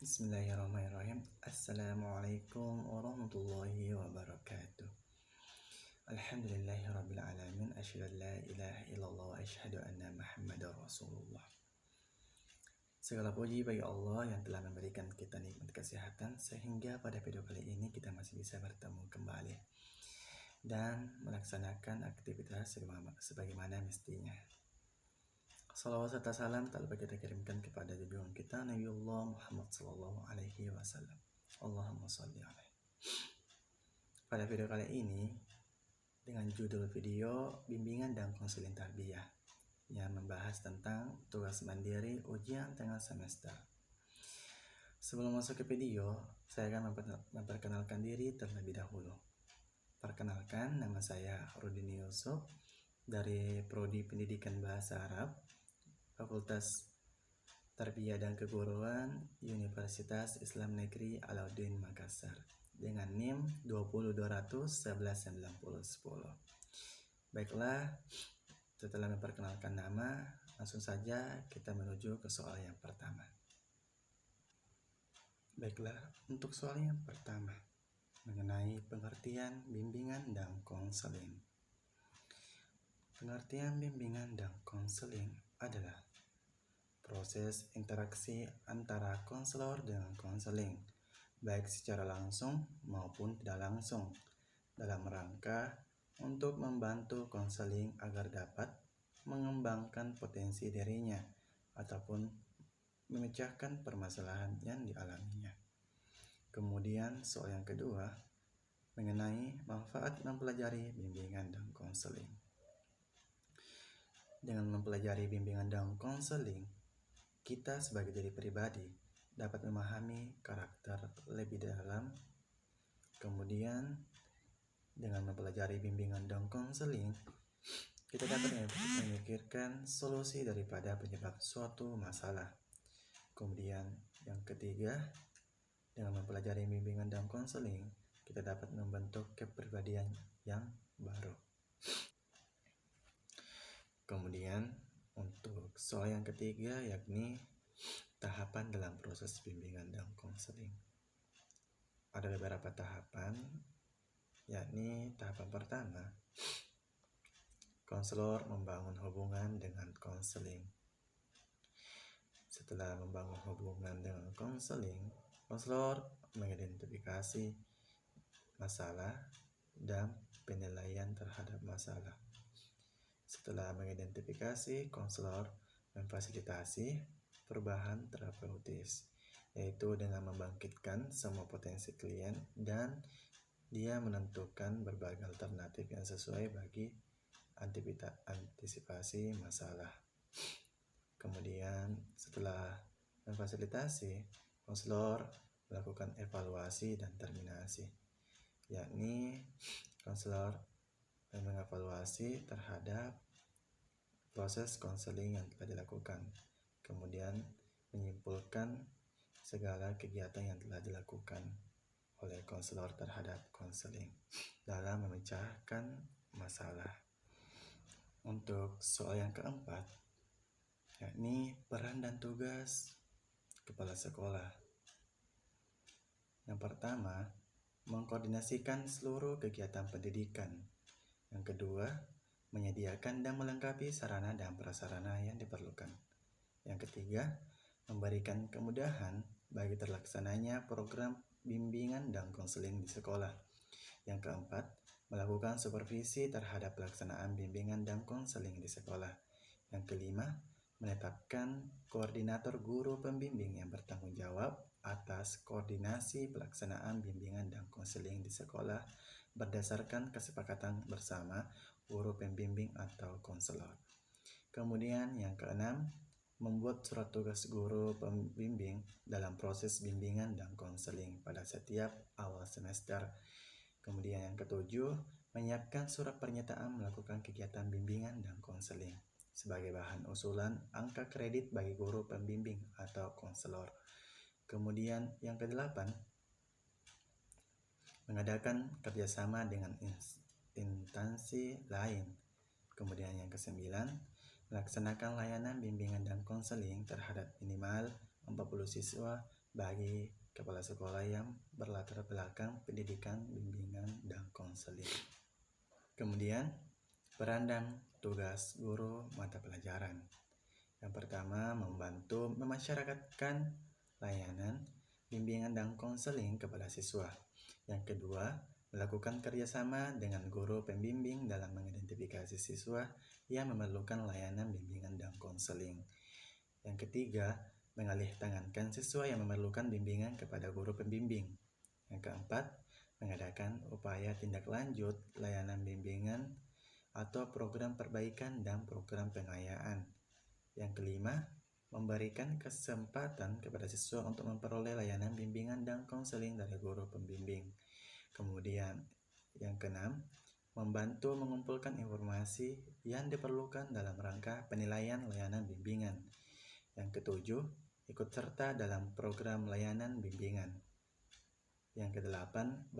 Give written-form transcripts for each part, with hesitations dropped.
Bismillahirrahmanirrahim. Assalamualaikum warahmatullahi wabarakatuh. Alhamdulillahirabbil alamin. Asyhadu an la ilaha illallah wa asyhadu anna Muhammadar Rasulullah. Segala puji bagi Allah yang telah memberikan kita nikmat kesehatan sehingga pada video kali ini kita masih bisa bertemu kembali dan melaksanakan aktivitas sebagaimana mestinya. Salawat serta salam tak lupa kita kirimkan kepada junjungan kita Nabiullah Muhammad sallallahu alaihi wasallam. Allahumma shalli alaihi. Pada video kali ini dengan judul video bimbingan dan konseling tarbiyah yang membahas tentang tugas mandiri ujian tengah semester. Sebelum masuk ke video, saya akan memperkenalkan diri terlebih dahulu. Perkenalkan, nama saya Rudini Yusuf dari Prodi Pendidikan Bahasa Arab, Fakultas Tarbiyah dan Keguruan Universitas Islam Negeri Alauddin Makassar dengan NIM 202119010. Baiklah, setelah memperkenalkan nama, langsung saja kita menuju ke soal yang pertama. Baiklah, untuk soal yang pertama mengenai pengertian bimbingan dan konseling. Pengertian bimbingan dan konseling adalah proses interaksi antara konselor dengan konseling, baik secara langsung maupun tidak langsung, dalam rangka untuk membantu konseling agar dapat mengembangkan potensi dirinya ataupun memecahkan permasalahan yang dialaminya. Kemudian soal yang kedua mengenai manfaat mempelajari bimbingan dan konseling. Dengan mempelajari bimbingan dan konseling, kita sebagai diri pribadi dapat memahami karakter lebih dalam. Kemudian dengan mempelajari bimbingan dan konseling, kita dapat memikirkan solusi daripada penyebab suatu masalah. Kemudian yang ketiga, dengan mempelajari bimbingan dan konseling, kita dapat membentuk kepribadian yang baru. Kemudian untuk soal yang ketiga yakni tahapan dalam proses bimbingan dan konseling. Ada beberapa tahapan, yakni tahapan pertama, konselor membangun hubungan dengan konseling. Setelah membangun hubungan dengan konseling, konselor mengidentifikasi masalah dan penilaian terhadap masalah. Setelah mengidentifikasi, konselor memfasilitasi perubahan terapeutis, yaitu dengan membangkitkan semua potensi klien dan dia menentukan berbagai alternatif yang sesuai bagi antisipasi masalah. Kemudian setelah memfasilitasi, konselor melakukan evaluasi dan terminasi, yakni konselor mengevaluasi terhadap proses konseling yang telah dilakukan, kemudian menyimpulkan segala kegiatan yang telah dilakukan oleh konselor terhadap konseling dalam memecahkan masalah. Untuk soal yang keempat, yakni peran dan tugas kepala sekolah. Yang pertama, mengkoordinasikan seluruh kegiatan pendidikan. Yang kedua, menyediakan dan melengkapi sarana dan prasarana yang diperlukan. Yang ketiga, memberikan kemudahan bagi terlaksananya program bimbingan dan konseling di sekolah. Yang keempat, melakukan supervisi terhadap pelaksanaan bimbingan dan konseling di sekolah. Yang kelima, menetapkan koordinator guru pembimbing yang bertanggung jawab atas koordinasi pelaksanaan bimbingan dan konseling di sekolah berdasarkan kesepakatan bersama guru pembimbing atau konselor. Kemudian yang keenam, membuat surat tugas guru pembimbing dalam proses bimbingan dan konseling pada setiap awal semester. Kemudian yang ketujuh, menyiapkan surat pernyataan melakukan kegiatan bimbingan dan konseling sebagai bahan usulan angka kredit bagi guru pembimbing atau konselor. Kemudian yang kedelapan, mengadakan kerjasama dengan instansi lain. Kemudian yang kesembilan, melaksanakan layanan bimbingan dan konseling terhadap minimal 40 siswa bagi kepala sekolah yang berlatar belakang pendidikan, bimbingan, dan konseling. Kemudian, peran dan tugas guru mata pelajaran. Yang pertama, membantu memasyarakatkan layanan, bimbingan, dan konseling kepada siswa. Yang kedua, melakukan kerjasama dengan guru pembimbing dalam mengidentifikasi siswa yang memerlukan layanan bimbingan dan konseling. Yang ketiga, mengalihtangankan siswa yang memerlukan bimbingan kepada guru pembimbing. Yang keempat, mengadakan upaya tindak lanjut layanan bimbingan atau program perbaikan dan program pengayaan. Yang kelima, memberikan kesempatan kepada siswa untuk memperoleh layanan bimbingan dan konseling dari guru pembimbing. Kemudian, yang keenam, membantu mengumpulkan informasi yang diperlukan dalam rangka penilaian layanan bimbingan. Yang ketujuh, ikut serta dalam program layanan bimbingan. Yang kedelapan,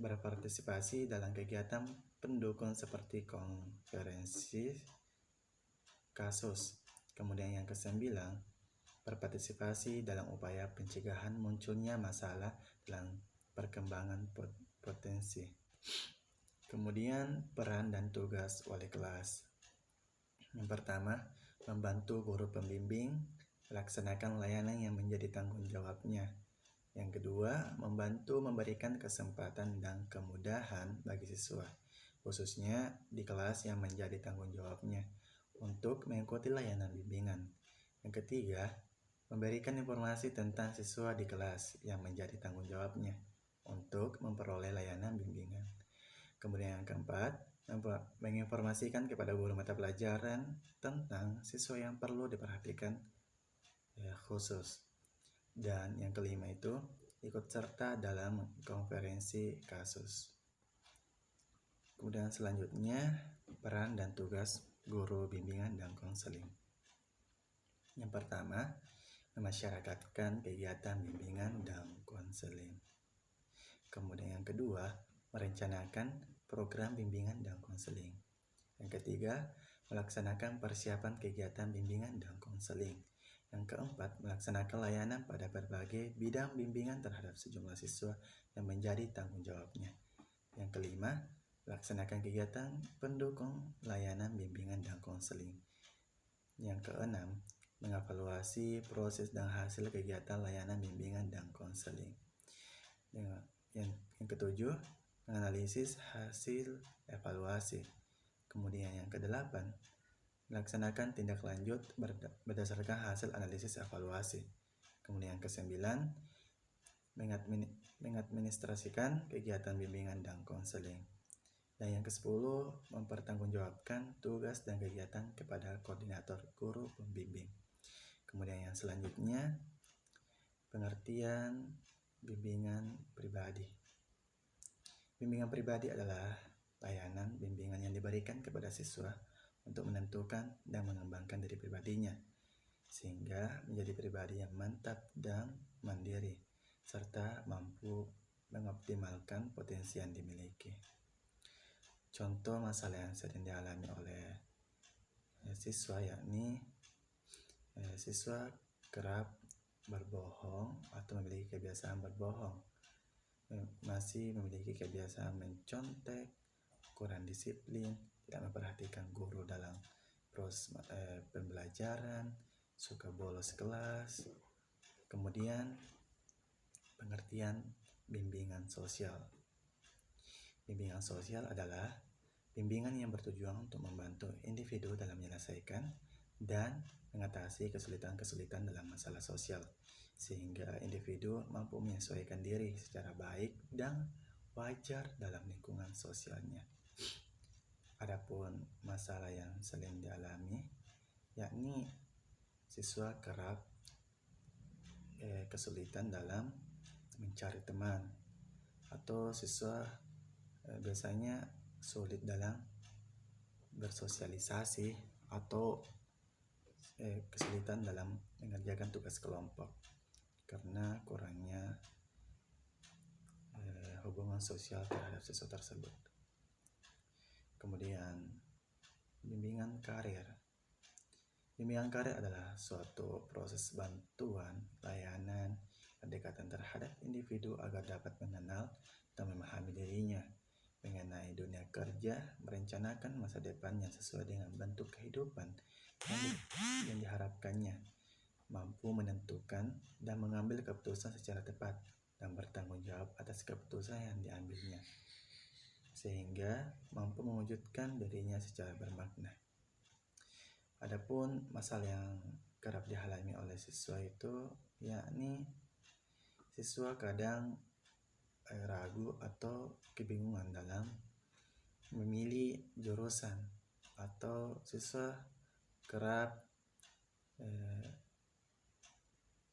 berpartisipasi dalam kegiatan pendukung seperti konferensi kasus. Kemudian yang kesembilan, berpartisipasi dalam upaya pencegahan munculnya masalah dalam perkembangan potensi. Kemudian peran dan tugas wali kelas. Yang pertama, membantu guru pembimbing melaksanakan layanan yang menjadi tanggung jawabnya. Yang kedua, membantu memberikan kesempatan dan kemudahan bagi siswa, khususnya di kelas yang menjadi tanggung jawabnya, untuk mengikuti layanan bimbingan. Yang ketiga, memberikan informasi tentang siswa di kelas yang menjadi tanggung jawabnya, untuk memperoleh layanan bimbingan. Kemudian yang keempat, menginformasikan kepada guru mata pelajaran tentang siswa yang perlu diperhatikan khusus. Dan yang kelima itu, ikut serta dalam konferensi kasus. Kemudian selanjutnya, peran dan tugas guru bimbingan dan konseling. Yang pertama, memasyarakatkan kegiatan bimbingan dan konseling. Kemudian yang kedua, merencanakan program bimbingan dan konseling. Yang ketiga, melaksanakan persiapan kegiatan bimbingan dan konseling. Yang keempat, melaksanakan layanan pada berbagai bidang bimbingan terhadap sejumlah siswa yang menjadi tanggung jawabnya. Yang kelima, melaksanakan kegiatan pendukung layanan bimbingan dan konseling. Yang keenam, mengevaluasi proses dan hasil kegiatan layanan bimbingan dan konseling. Yang ketujuh, menganalisis hasil evaluasi. Kemudian yang kedelapan, melaksanakan tindak lanjut berdasarkan hasil analisis evaluasi. Kemudian yang kesembilan, mengadministrasikan kegiatan bimbingan dan konseling. Dan yang kesepuluh, mempertanggungjawabkan tugas dan kegiatan kepada koordinator guru pembimbing. Kemudian yang selanjutnya, pengertian bimbingan pribadi. Bimbingan pribadi adalah layanan bimbingan yang diberikan kepada siswa untuk menentukan dan mengembangkan diri pribadinya, sehingga menjadi pribadi yang mantap dan mandiri, serta mampu mengoptimalkan potensi yang dimiliki. Contoh masalah yang sering dialami oleh siswa yakni siswa kerap berbohong atau memiliki kebiasaan berbohong, masih memiliki kebiasaan mencontek, kurang disiplin, tidak memperhatikan guru dalam proses pembelajaran, suka bolos kelas. Kemudian pengertian bimbingan sosial. Bimbingan sosial adalah bimbingan yang bertujuan untuk membantu individu dalam menyelesaikan dan mengatasi kesulitan-kesulitan dalam masalah sosial, sehingga individu mampu menyesuaikan diri secara baik dan wajar dalam lingkungan sosialnya. Adapun masalah yang sering dialami yakni siswa kerap kesulitan dalam mencari teman, atau siswa biasanya sulit dalam bersosialisasi, atau kesulitan dalam mengerjakan tugas kelompok karena kurangnya hubungan sosial terhadap siswa tersebut. Kemudian bimbingan karir. Bimbingan karir adalah suatu proses bantuan, layanan yang pendekatan terhadap individu agar dapat mengenal dan memahami dirinya mengenai dunia kerja, merencanakan masa depan yang sesuai dengan bentuk kehidupan yang diharapkannya, mampu menentukan dan mengambil keputusan secara tepat, dan bertanggung jawab atas keputusan yang diambilnya, sehingga mampu mewujudkan dirinya secara bermakna. Adapun masalah yang kerap dialami oleh siswa itu, yakni siswa kadang ragu atau kebingungan dalam memilih jurusan, atau siswa kerap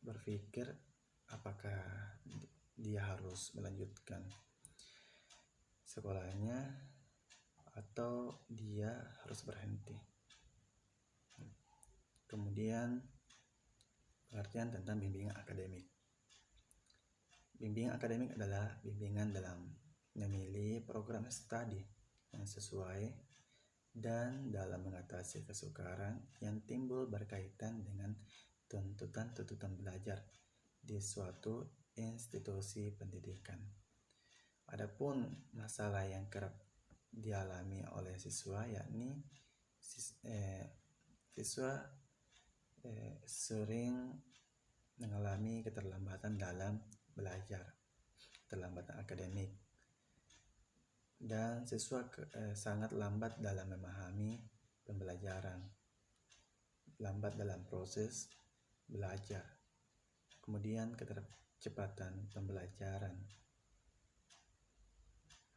berpikir apakah dia harus melanjutkan sekolahnya atau dia harus berhenti. Kemudian pengertian tentang bimbingan akademik. Bimbingan akademik adalah bimbingan dalam memilih program studi yang sesuai dan dalam mengatasi kesukaran yang timbul berkaitan dengan tuntutan-tuntutan belajar di suatu institusi pendidikan. Adapun masalah yang kerap dialami oleh siswa, yakni siswa sering mengalami keterlambatan dalam belajar, keterlambatan akademik, dan siswa sangat lambat dalam memahami pembelajaran, lambat dalam proses belajar, kemudian ketercepatan pembelajaran.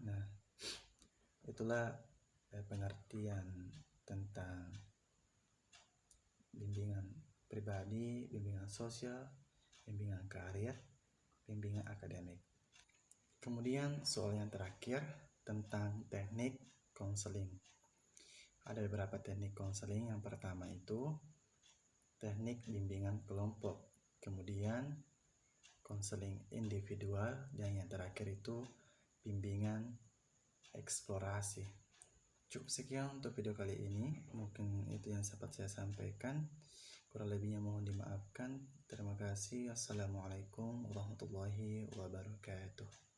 Nah, itulah pengertian tentang bimbingan pribadi, bimbingan sosial, bimbingan karir, bimbingan akademik. Kemudian soal yang terakhir tentang teknik konseling. Ada beberapa teknik konseling. Yang pertama itu teknik bimbingan kelompok, kemudian konseling individual, dan yang terakhir itu bimbingan eksplorasi. Cukup sekian untuk video kali ini. Mungkin itu yang sempat saya sampaikan. Kurang lebihnya mohon dimaafkan. Terima kasih. Assalamualaikum warahmatullahi wabarakatuh.